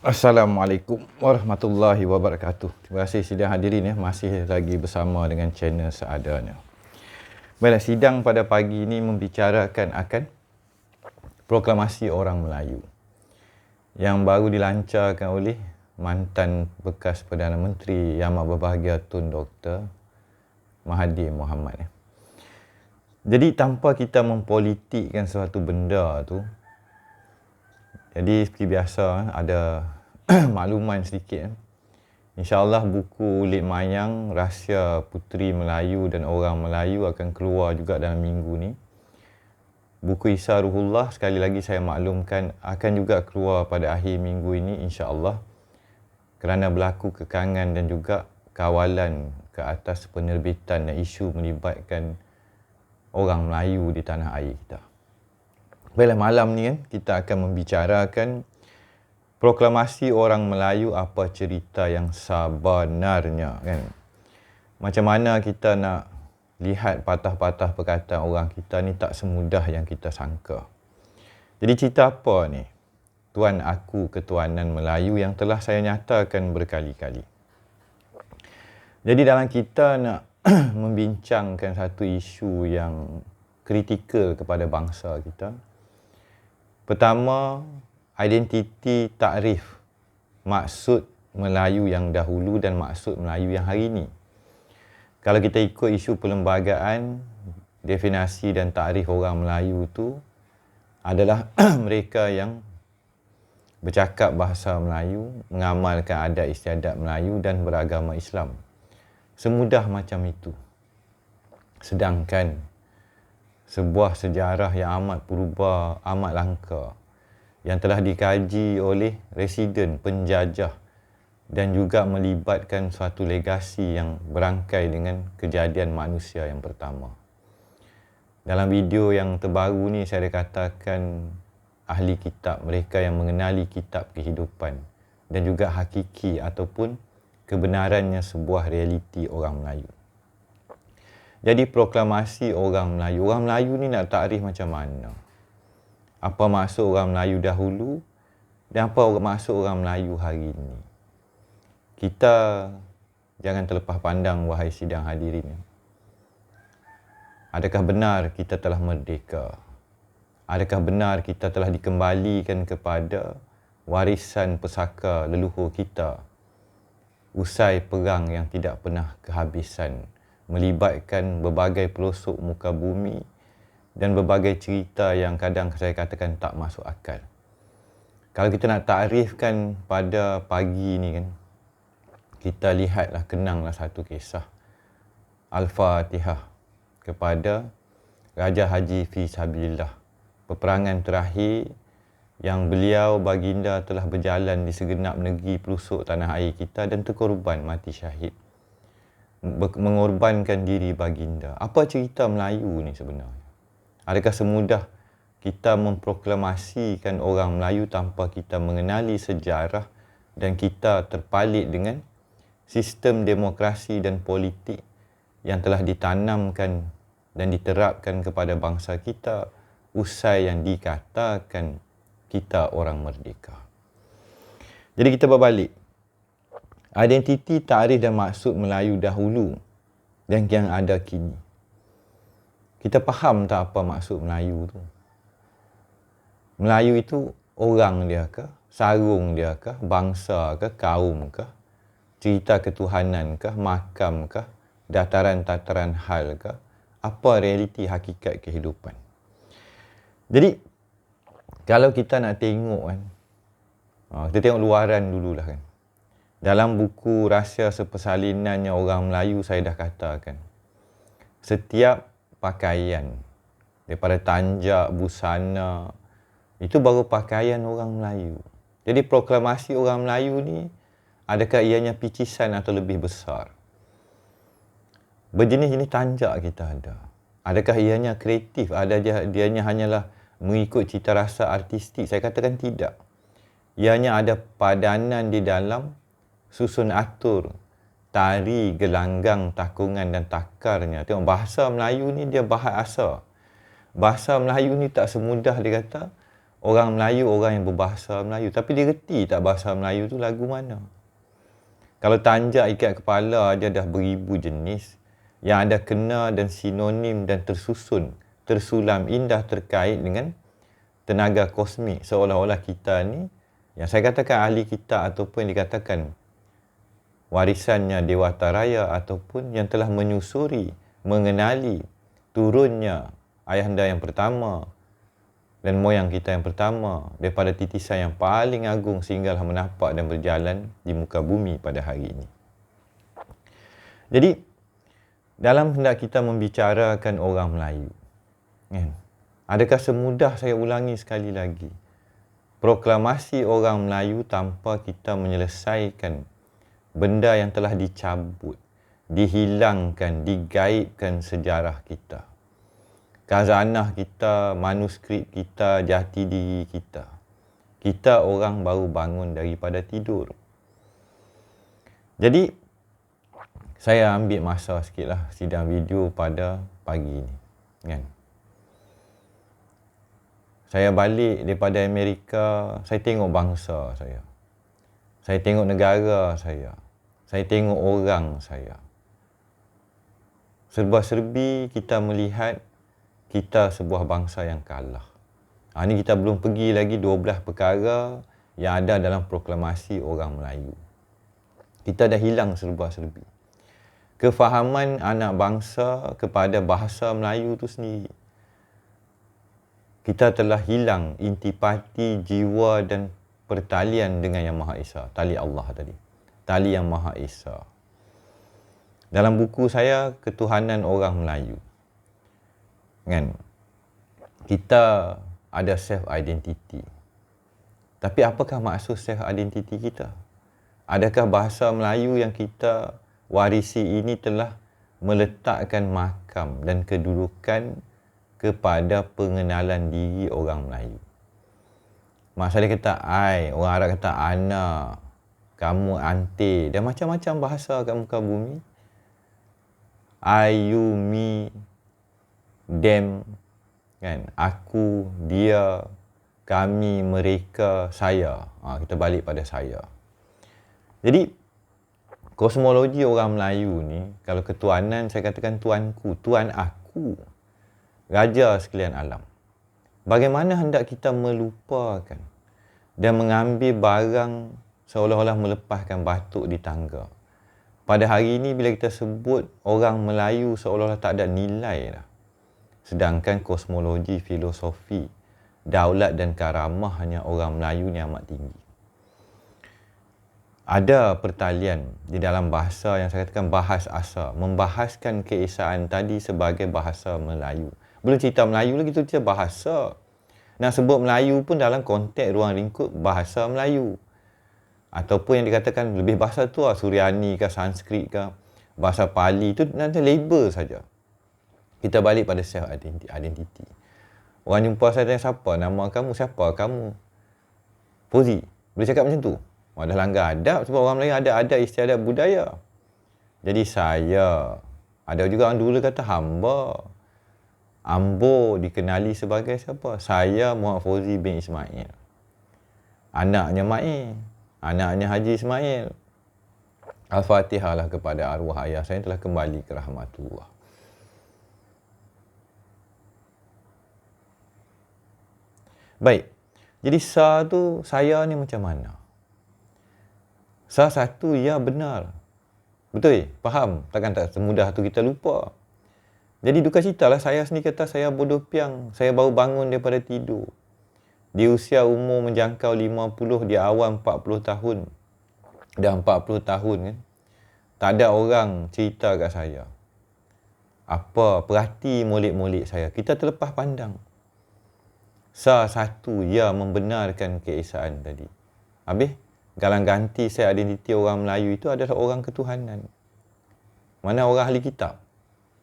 Assalamualaikum warahmatullahi wabarakatuh. Terima kasih sidang hadirin masih lagi bersama dengan channel seadanya. Baiklah, sidang pada pagi ini membicarakan akan proklamasi orang Melayu yang baru dilancarkan oleh mantan bekas Perdana Menteri Yang Amat Berbahagia Tun Dr. Mahathir Mohamad. Jadi tanpa kita mempolitikkan sesuatu benda tu, jadi seperti biasa ada makluman sedikit. InsyaAllah buku Ulit Mayang, Rahsia Puteri Melayu dan Orang Melayu akan keluar juga dalam minggu ni. Buku Isa Ruhullah, sekali lagi saya maklumkan, akan juga keluar pada akhir minggu ini insyaAllah, kerana berlaku kekangan dan juga kawalan ke atas penerbitan dan isu melibatkan orang Melayu di tanah air kita. Baiklah, malam ni kita akan membicarakan proklamasi orang Melayu, apa cerita yang sebenarnya kan. Macam mana kita nak lihat patah-patah perkataan orang kita ni tak semudah yang kita sangka. Jadi cerita apa ni? Tuan Aku Ketuanan Melayu yang telah saya nyatakan berkali-kali. Jadi dalam kita nak membincangkan satu isu yang kritikal kepada bangsa kita. Pertama, identiti takrif maksud Melayu yang dahulu dan maksud Melayu yang hari ini. Kalau kita ikut isu perlembagaan, definisi dan takrif orang Melayu itu adalah mereka yang bercakap bahasa Melayu, mengamalkan adat istiadat Melayu dan beragama Islam. Semudah macam itu. Sedangkan sebuah sejarah yang amat purba, amat langka, yang telah dikaji oleh residen, penjajah dan juga melibatkan suatu legasi yang berangkai dengan kejadian manusia yang pertama. Dalam video yang terbaru ni saya katakan ahli kitab, mereka yang mengenali kitab kehidupan dan juga hakiki ataupun kebenarannya sebuah realiti orang Melayu. Jadi proklamasi orang Melayu. Orang Melayu ni nak takrif macam mana? Apa maksud orang Melayu dahulu dan apa maksud orang Melayu hari ini? Kita jangan terlepas pandang, wahai sidang hadirin. Adakah benar kita telah merdeka? Adakah benar kita telah dikembalikan kepada warisan pesaka leluhur kita usai perang yang tidak pernah kehabisan, melibatkan berbagai pelosok muka bumi dan berbagai cerita yang kadang saya katakan tak masuk akal. Kalau kita nak takrifkan pada pagi ni kan, kita lihatlah, kenanglah satu kisah Al-Fatihah kepada Raja Haji Fisabilillah, peperangan terakhir yang beliau baginda telah berjalan di segenap negeri pelosok tanah air kita dan terkorban mati syahid, mengorbankan diri baginda. Apa cerita Melayu ni sebenarnya? Adakah semudah kita memproklamasikan orang Melayu tanpa kita mengenali sejarah dan kita terpalit dengan sistem demokrasi dan politik yang telah ditanamkan dan diterapkan kepada bangsa kita usai yang dikatakan kita orang merdeka? Jadi kita berbalik. Identiti, takrif dan maksud Melayu dahulu dan yang ada kini. Kita faham tak apa maksud Melayu tu? Melayu itu orang dia ke? Sarung dia ke? Bangsa ke? Kaum ke? Cerita ketuhanan ke? Makam ke? Dataran-tataran hal ke? Apa realiti hakikat kehidupan? Jadi, kalau kita nak tengok kan, kita tengok luaran dululah kan. Dalam buku Rahsia Sepersalinannya Orang Melayu saya dah katakan, setiap pakaian daripada tanjak, busana, itu baru pakaian orang Melayu. Jadi proklamasi orang Melayu ni, adakah ianya picisan atau lebih besar? Berjenis-jenis tanjak kita ada. Adakah ianya kreatif? Dianya hanyalah mengikut cita rasa artistik? Saya katakan tidak. Ianya ada padanan di dalam susun atur, tari, gelanggang, takungan dan takarnya. Tengok, bahasa Melayu ni dia bahasa. Bahasa Melayu ni tak semudah dia kata Orang Melayu, orang yang berbahasa Melayu. Tapi dia reti tak bahasa Melayu tu lagu mana? Kalau tanjak ikat kepala dia dah beribu jenis yang ada kena dan sinonim dan tersusun, tersulam indah terkait dengan tenaga kosmik. Seolah-olah kita ni, yang saya katakan ahli kitab ataupun dikatakan warisannya Dewata Raya ataupun yang telah menyusuri, mengenali turunnya ayahanda yang pertama dan moyang kita yang pertama daripada titisan yang paling agung sehinggalah menapak dan berjalan di muka bumi pada hari ini. Jadi, dalam hendak kita membicarakan orang Melayu, adakah semudah saya ulangi sekali lagi, proklamasi orang Melayu tanpa kita menyelesaikan benda yang telah dicabut, dihilangkan, digaibkan sejarah kita, khazanah kita, manuskrip kita, jati diri kita. Kita orang baru bangun daripada tidur. Jadi, saya ambil masa sikitlah sidang video pada pagi ni. Kan? Saya balik daripada Amerika, saya tengok bangsa saya. Saya tengok negara saya. Saya tengok orang saya. Serba-serbi kita melihat kita sebuah bangsa yang kalah. Ini kita belum pergi lagi 12 perkara yang ada dalam proklamasi orang Melayu. Kita dah hilang serba-serbi. Kefahaman anak bangsa kepada bahasa Melayu tu sendiri. Kita telah hilang intipati jiwa dan pertalian dengan Yang Maha Esa. Tali Allah tadi. Tali Yang Maha Esa. Dalam buku saya, Ketuhanan Orang Melayu. Kan? Kita ada self-identity. Tapi apakah maksud self-identity kita? Adakah bahasa Melayu yang kita warisi ini telah meletakkan makam dan kedudukan kepada pengenalan diri orang Melayu? Maksudnya kata I, orang Arab kata ana, kamu ante, dan macam-macam bahasa kat muka bumi. I, you, me, them, kan? Aku, dia, kami, mereka, saya. Kita balik pada saya. Jadi, kosmologi orang Melayu ni, kalau ketuanan, saya katakan tuanku, tuan aku, raja sekalian alam. Bagaimana hendak kita melupakan dan mengambil barang seolah-olah melepaskan batuk di tangga. Pada hari ini bila kita sebut orang Melayu seolah-olah tak ada nilai dah. Sedangkan kosmologi, filosofi, daulat dan karamah hanya orang Melayu ni amat tinggi. Ada pertalian di dalam bahasa yang saya katakan bahas asa, membahaskan keesaan tadi sebagai bahasa Melayu. Belum cerita Melayu lagi, tu cerita bahasa. Nak sebut Melayu pun dalam konteks ruang lingkup bahasa Melayu. Ataupun yang dikatakan lebih bahasa tu lah, Suryani ke, Sanskrit ke, bahasa Pali, tu nanti label saja. Kita balik pada self-identity. Orang jumpa saya tanya, siapa nama kamu? Siapa kamu? Fauzi. Boleh cakap macam tu? Dah langgar adab, sebab orang Melayu ada adab istiadat budaya. Jadi saya, ada juga orang dulu kata hamba. Ambo dikenali sebagai siapa? Saya Muhammad Fauzi bin Ismail. Anaknya Mai. Anaknya Haji Ismail. Al-Fatihah lah kepada arwah ayah saya yang telah kembali ke rahmatullah. Baik. Jadi sa tu, saya ni macam mana? Sa satu, ya benar. Betul? Faham? Takkan tak semudah tu kita lupa. Jadi duka cita lah, saya sendiri kata saya bodoh piang. Saya baru bangun daripada tidur. Di usia umur menjangkau 50, di awal 40 tahun. Dah 40 tahun kan. Tak ada orang cerita kat saya. Apa, perhati molek-molek saya. Kita terlepas pandang. Sa satu, ya membenarkan keesaan tadi. Habis, galang ganti saya identiti orang Melayu itu adalah orang ketuhanan. Mana orang ahli kitab?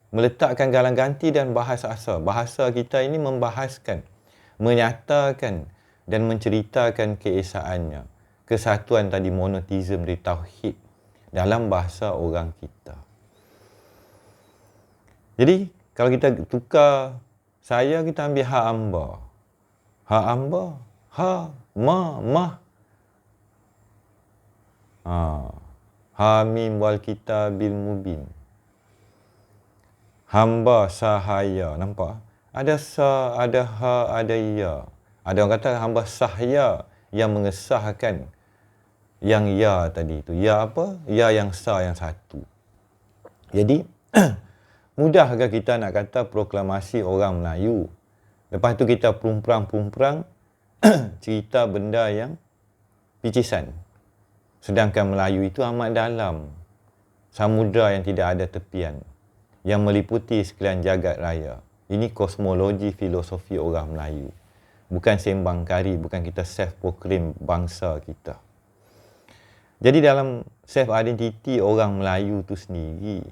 Meletakkan galang ganti dan bahasa asa. Bahasa kita ini membahaskan, menyatakan dan menceritakan keesaannya. Kesatuan tadi, monoteism dari tauhid dalam bahasa orang kita. Jadi, kalau kita tukar saya, kita ambil hak amba. Hak amba, Ha, ma, mah. Hamim wal kitabil mubin. Hamba sahaya. Nampak? Ada sa, ada ha, ada ya. Ada orang kata hamba sahaya yang mengesahkan yang ya tadi tu. Ya apa? Ya yang sa yang satu. Jadi, mudahkah kita nak kata proklamasi orang Melayu? Lepas tu kita pumprang-pumprang cerita benda yang picisan. Sedangkan Melayu itu amat dalam. Samudra yang tidak ada tepian. Yang meliputi sekalian jagat raya. Ini kosmologi filosofi orang Melayu. Bukan sembang kari, bukan kita self-proclaim bangsa kita. Jadi dalam self-identity orang Melayu tu sendiri,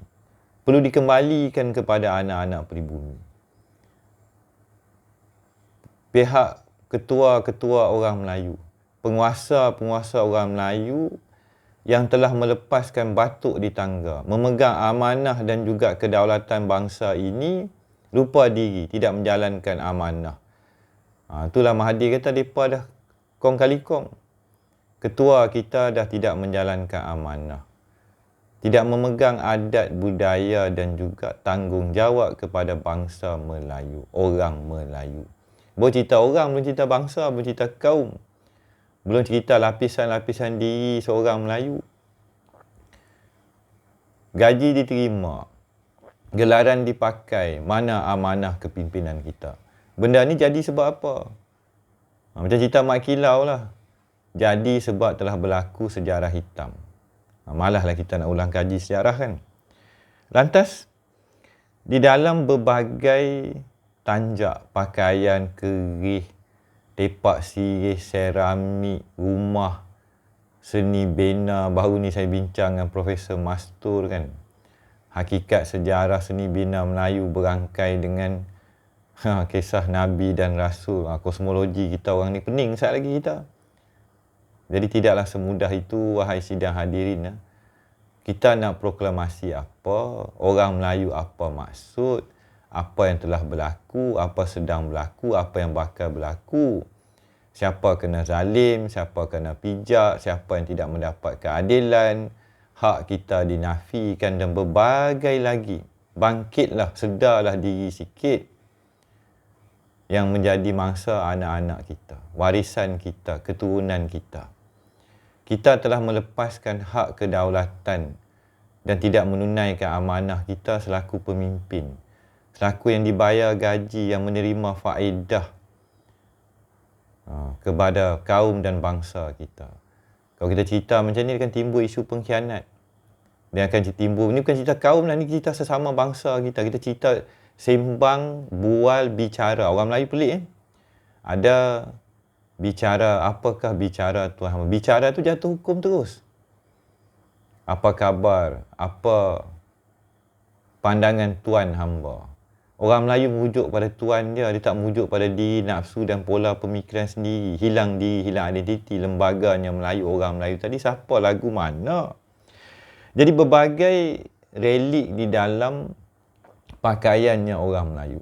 perlu dikembalikan kepada anak-anak pribumi. Pihak ketua-ketua orang Melayu, penguasa-penguasa orang Melayu yang telah melepaskan batuk di tangga, memegang amanah dan juga kedaulatan bangsa ini, lupa diri, tidak menjalankan amanah. Itulah Mahathir kata, mereka dah kong kali kong. Ketua kita dah tidak menjalankan amanah. Tidak memegang adat, budaya dan juga tanggungjawab kepada bangsa Melayu, orang Melayu. Belum cerita orang, belum cerita bangsa, belum cerita kaum. Belum cerita lapisan-lapisan diri seorang Melayu. Gaji diterima. Gelaran dipakai. Mana amanah kepimpinan kita? Benda ni jadi sebab apa? Macam cerita Mak Kilau lah. Jadi sebab telah berlaku sejarah hitam. Malahlah kita nak ulang kaji sejarah kan. Lantas, di dalam berbagai tanjak, pakaian, kerih, tepak sirih, seramik, rumah, seni bina. Baru ni saya bincang dengan Profesor Mastur kan. Hakikat sejarah seni bina Melayu berangkai dengan kisah Nabi dan Rasul. Kosmologi kita orang ni pening saat lagi kita. Jadi tidaklah semudah itu, wahai sidang hadirin. Kita nak proklamasi apa, orang Melayu apa maksud, apa yang telah berlaku, apa sedang berlaku, apa yang bakal berlaku. Siapa kena zalim, siapa kena pijak, siapa yang tidak mendapat keadilan, hak kita dinafikan dan berbagai lagi. Bangkitlah, sedarlah diri sikit. Yang menjadi mangsa anak-anak kita, warisan kita, keturunan kita. Kita telah melepaskan hak kedaulatan dan tidak menunaikan amanah kita selaku pemimpin. Selaku yang dibayar gaji, yang menerima faedah kepada kaum dan bangsa kita. Kalau kita cerita macam ni, akan timbul isu pengkhianat. Dia akan timbul, ni bukan cerita kaum lah, ni kita sesama bangsa kita. Kita cerita sembang, bual, bicara. Orang Melayu pelik Ada bicara, apakah bicara Tuan hamba? Bicara tu jatuh hukum terus. Apa khabar? Apa pandangan Tuan hamba? Orang Melayu merujuk pada Tuan dia tak merujuk pada diri, nafsu dan pola pemikiran sendiri. Hilang diri, hilang identiti, lembaganya Melayu, orang Melayu tadi siapa, lagu mana? Jadi berbagai relik di dalam pakaiannya orang Melayu.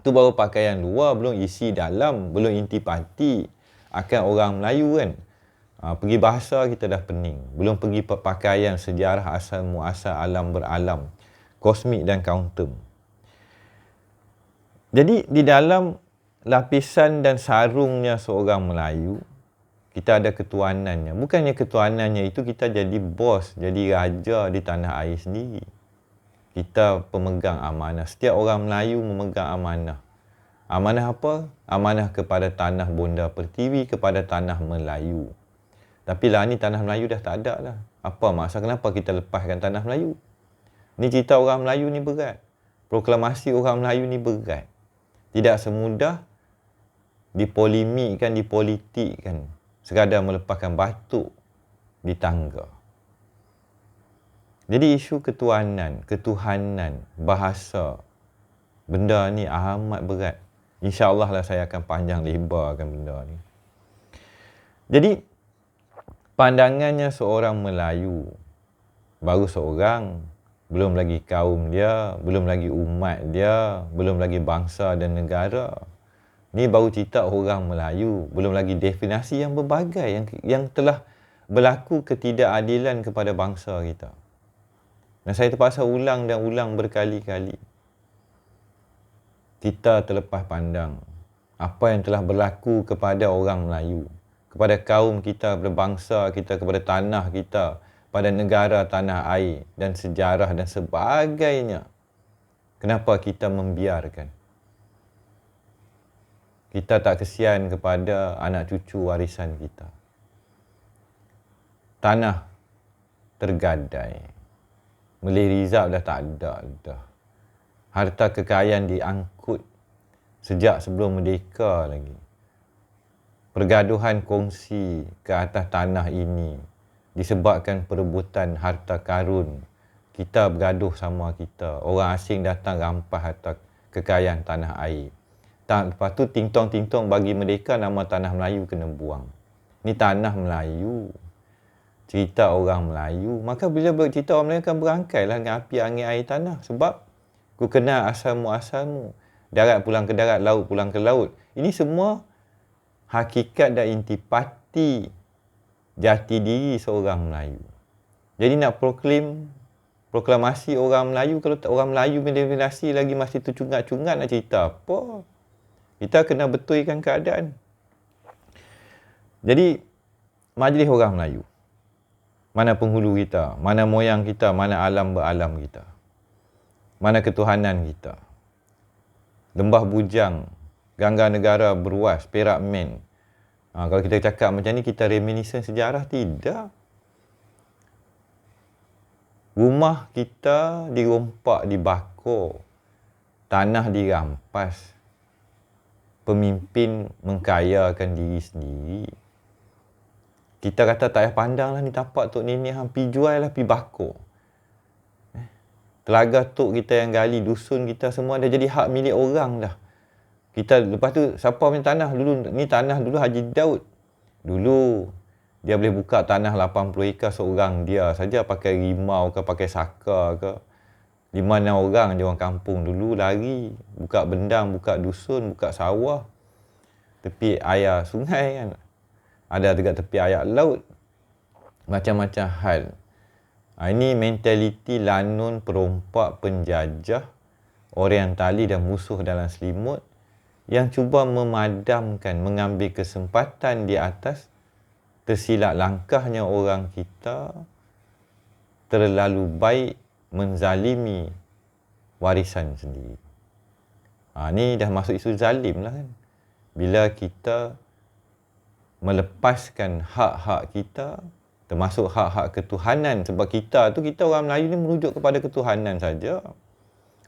Itu baru pakaian luar, belum isi dalam, belum intipati akan orang Melayu kan. Pergi bahasa kita dah pening. Belum pergi pakaian, sejarah asal muasal, alam beralam, kosmik dan kuantum. Jadi di dalam lapisan dan sarungnya seorang Melayu, kita ada ketuanannya. Bukannya ketuanannya itu kita jadi bos, jadi raja di tanah air sendiri. Kita pemegang amanah. Setiap orang Melayu memegang amanah. Amanah apa? Amanah kepada tanah Bonda Pertiwi, kepada tanah Melayu. Tapi lah ni tanah Melayu dah tak ada lah. Apa maksud kenapa kita lepaskan tanah Melayu? Ni cerita orang Melayu ni berat. Proklamasi orang Melayu ni berat. Tidak semudah dipolemikkan, dipolitikkan. Sekadar melepaskan batuk di tangga. Jadi isu ketuanan, ketuhanan, bahasa, benda ni amat berat. InsyaAllah lah saya akan panjang lebarkan benda ni. Jadi, pandangannya seorang Melayu, baru seorang, belum lagi kaum dia, belum lagi umat dia, belum lagi bangsa dan negara. Ni baru cerita orang Melayu, belum lagi definisi yang berbagai yang telah berlaku ketidakadilan kepada bangsa kita. Dan saya terpaksa ulang dan ulang berkali-kali. Kita terlepas pandang apa yang telah berlaku kepada orang Melayu, kepada kaum kita, kepada bangsa kita, kepada tanah kita, pada negara tanah air dan sejarah dan sebagainya. Kenapa kita membiarkan? Kita tak kesian kepada anak cucu warisan kita. Tanah tergadai. Melih Rizal dah tak ada dah. Harta kekayaan diangkut sejak sebelum merdeka lagi. Pergaduhan kongsi ke atas tanah ini disebabkan perebutan harta karun. Kita bergaduh sama kita. Orang asing datang rampas harta kekayaan tanah air. Lepas tu ting-tong bagi merdeka, nama tanah Melayu kena buang. Ni tanah Melayu. Cerita orang Melayu. Maka bila bercerita orang Melayu akan berangkai lah dengan api angin air tanah. Sebab ku kenal asalmu. Darat pulang ke darat, laut pulang ke laut. Ini semua hakikat dan intipati jati diri seorang Melayu. Jadi nak proklamasi orang Melayu, kalau orang Melayu mendefinisi lagi masih tercungat-cungat nak cerita apa? Kita kena betulkan keadaan. Jadi, majlis orang Melayu. Mana penghulu kita, mana moyang kita, mana alam beralam kita. Mana ketuhanan kita. Lembah Bujang, Gangga Negara Beruas, Perak Men. Kalau kita cakap macam ni, kita reminiscent sejarah? Tidak. Rumah kita dirompak, dibakar. Tanah dirampas. Pemimpin mengkayakan diri sendiri. Kita kata tak payah pandang lah ni tapak Tok Nenek hang, pi jual lah, pi bakar. Telaga tok kita yang gali, dusun kita semua dah jadi hak milik orang dah. Kita lepas tu siapa punya tanah dulu? Ni tanah dulu Haji Daud. Dulu dia boleh buka tanah 80 ekar seorang dia saja, pakai rimau ke pakai saka ke. 5-6 orang je orang kampung dulu lari, buka bendang, buka dusun, buka sawah. Tepi air sungai kan. Ada dekat tepi air laut. Macam-macam hal. Ini mentaliti lanun, perompak, penjajah, orientali dan musuh dalam selimut yang cuba memadamkan, mengambil kesempatan di atas tersilap langkahnya orang kita terlalu baik menzalimi warisan sendiri. Ni dah masuk isu zalim lah kan. Bila kita melepaskan hak-hak kita, termasuk hak-hak ketuhanan. Sebab kita orang Melayu ni merujuk kepada ketuhanan saja.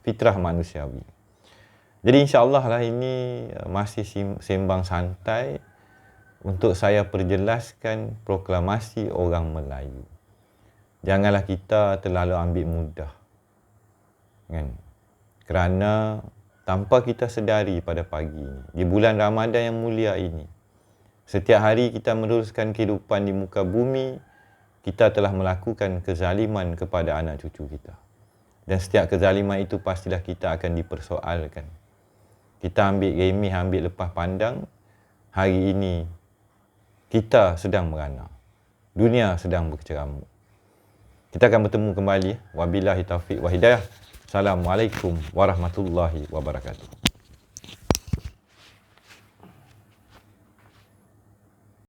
Fitrah manusiawi. Jadi insya-Allah lah ini masih sembang santai untuk saya perjelaskan proklamasi orang Melayu. Janganlah kita terlalu ambil mudah. Kan? Kerana tanpa kita sedari pada pagi ini, di bulan Ramadan yang mulia ini, setiap hari kita meneruskan kehidupan di muka bumi, kita telah melakukan kezaliman kepada anak cucu kita. Dan setiap kezaliman itu pastilah kita akan dipersoalkan. Kita ambil remeh, ambil lepas pandang, hari ini kita sedang merana. Dunia sedang berkeceramuk. Kita akan bertemu kembali. Wabillahi taufiq wa hidayah. Assalamualaikum warahmatullahi wabarakatuh.